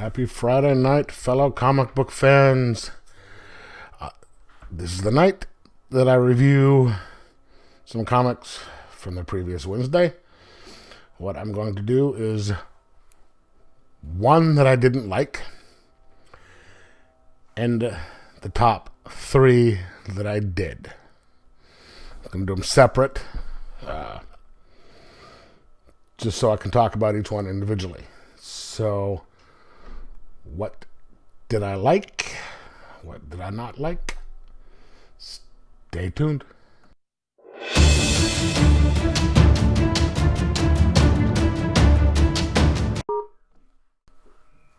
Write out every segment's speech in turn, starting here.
Happy Friday night, fellow comic book fans. This is the night that I review some comics from the previous Wednesday. What I'm going to do is one that I didn't like and the top three that I did. I'm going to do them separate just so I can talk about each one individually. So, what did I like? What did I not like? Stay tuned.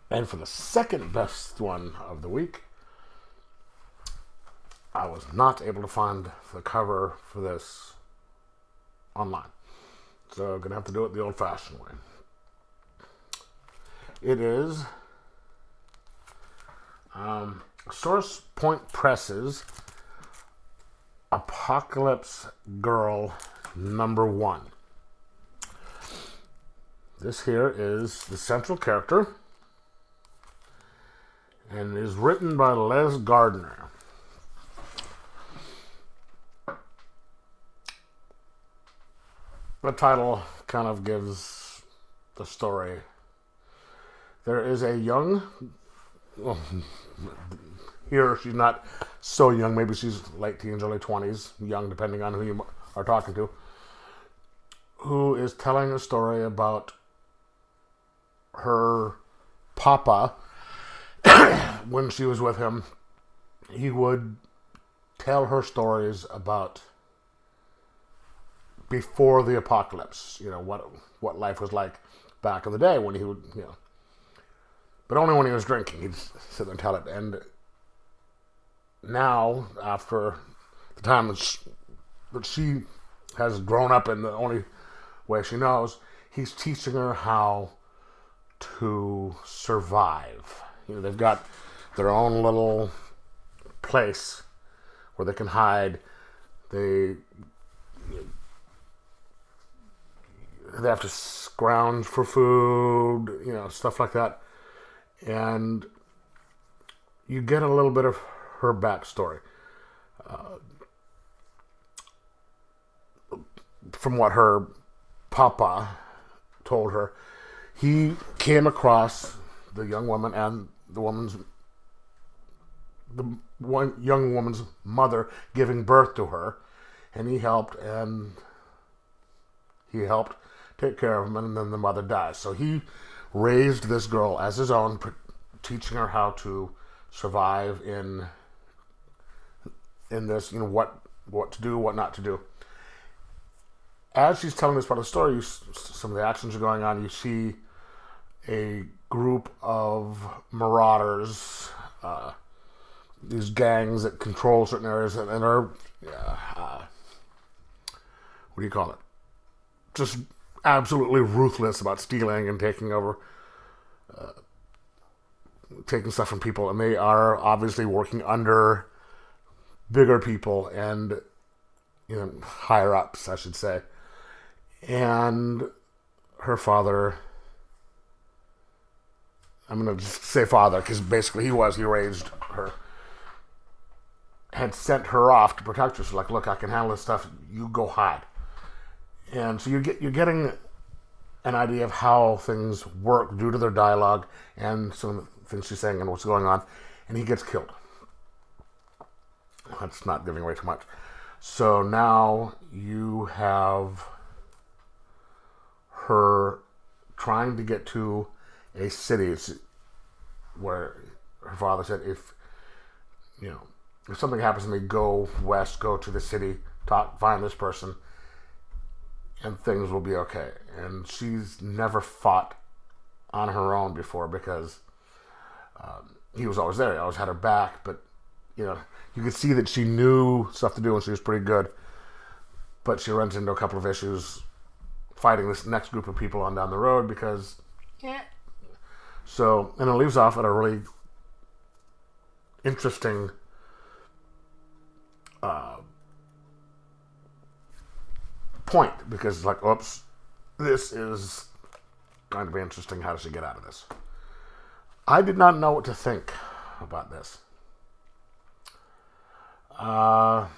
And for the second best one of the week, I was not able to find the cover for this online. So I'm going to have to do it the old-fashioned way. It is Source Point Press's Apocalypse Girl #1. This here is the central character and is written by Les Gardner. The title kind of gives the story. There is a young, well, here she's not so young, maybe she's late teens, early 20s, young depending on who you are talking to, who is telling a story about her papa. When she was with him, he would tell her stories about before the apocalypse, what life was like back in the day when he would, but only when he was drinking. He'd sit there and tell it. And now, after the time that she has grown up in the only way she knows, he's teaching her how to survive. They've got their own little place where they can hide. They have to scrounge for food, stuff like that. And you get a little bit of her backstory. From what her papa told her, he came across the young woman and the young woman's mother giving birth to her, and he helped take care of him, and then the mother dies. So he raised this girl as his own, teaching her how to survive in this, what to do, what not to do. As she's telling this part of the story, some of the actions are going on. You see a group of marauders, these gangs that control certain areas and are, what do you call it? Just absolutely ruthless about stealing and taking over, taking stuff from people. And they are obviously working under bigger people and, higher ups, I should say. And her father, I'm going to just say father, because basically he raised her, had sent her off to protect her. So like, look, I can handle this stuff, you go hide. And so you're getting an idea of how things work due to their dialogue and some of the things she's saying and what's going on. And he gets killed. That's not giving away too much. So now you have her trying to get to a city where her father said, if something happens to me, go west, go to the city, find this person, and things will be okay. And she's never fought on her own before because he was always there. He always had her back. But, you could see that she knew stuff to do and she was pretty good. But she runs into a couple of issues fighting this next group of people on down the road because... So, and it leaves off at a really interesting point, because it's like, oops, this is going to be interesting. How does she get out of this? I did not know what to think about this. I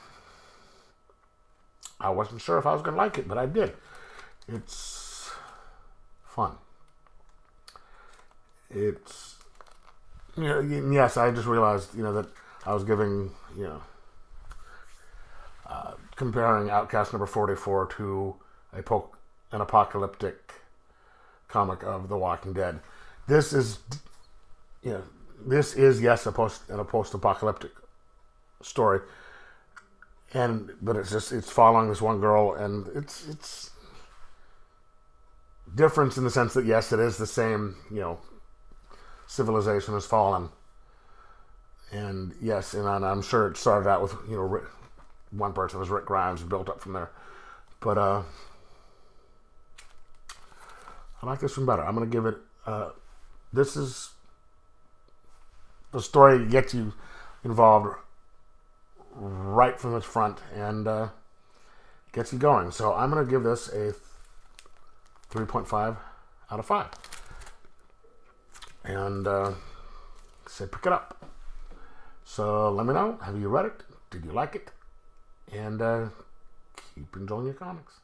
wasn't sure if I was going to like it, but I did. It's fun. It's, yes, I just realized, that I was giving, comparing Outcast number 44 to an apocalyptic comic of The Walking Dead. This is, yes, a post-apocalyptic story, but it's following this one girl, and it's difference in the sense that yes, it is the same, civilization has fallen, and yes, and I'm sure it started out with one person was Rick Grimes and built up from there, but I like this one better. I'm going to give it. This is the story that gets you involved right from the front and gets you going. So I'm going to give this a 3.5 out of 5. And say pick it up. So let me know. Have you read it? Did you like it? And keep enjoying your comics.